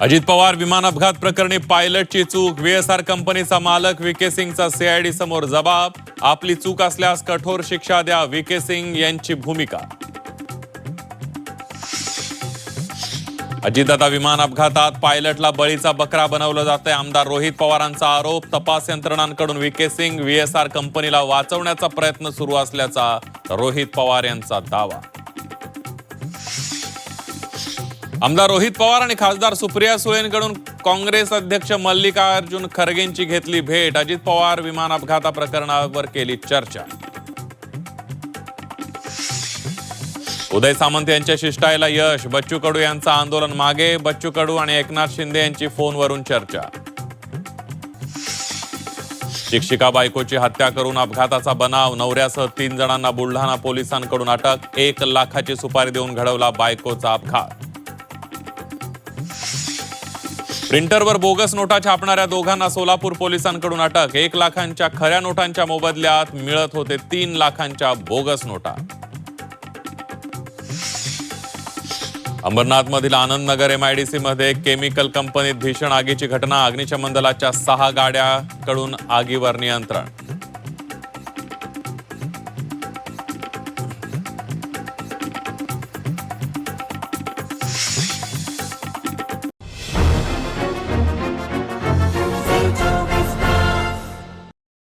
अजित पवार विमान अपघात प्रकरणी पायलटची चूक, व्हीएसआर कंपनीचा मालक व्हीके सिंगचा सीआयडी समोर जबाब, आपली चूक असल्यास कठोर शिक्षा द्या, व्हीके सिंग यांची भूमिका. अजितदादा विमान अपघातात पायलटला बळीचा बकरा बनवलं जातंय. आमदार रोहित पवारांचा आरोप, तपास यंत्रणांकडून व्हीके सिंग व्हीएसआर कंपनीला वाचवण्याचा प्रयत्न सुरू असल्याचा रोहित पवार यांचा दावा. आमदार रोहित पवार आणि खासदार सुप्रिया सुळेंकडून काँग्रेस अध्यक्ष मल्लिकार्जुन खरगेंची घेतली भेट. अजित पवार विमान अपघाता प्रकरणावर केली चर्चा. उदय सामंत यांच्या शिष्टाईला यश, बच्चू कडू यांचं आंदोलन मागे, बच्चू कडू आणि एकनाथ शिंदे यांची फोनवरून चर्चा. शिक्षिका बायकोची हत्या करून अपघाताचा बनाव, नवऱ्यासह 3 जणांना बुलढाणा पोलिसांकडून अटक, 1 लाखाची सुपारी देऊन घडवला बायकोचा अपघात. प्रिंटरवर बोगस नोटा छापणाऱ्या दोघांना सोलापूर पोलिसांकडून अटक, 1 लाखांच्या खऱ्या नोटांच्या मोबदल्यात मिळत होते 3 लाखांच्या बोगस नोटा. अंबरनाथ मधील आनंद नगर MIDC मध्ये केमिकल कंपनीत भीषण आगीची घटना, अग्निशमन दलाच्या 6 गाड्याकडून आगीवर नियंत्रण.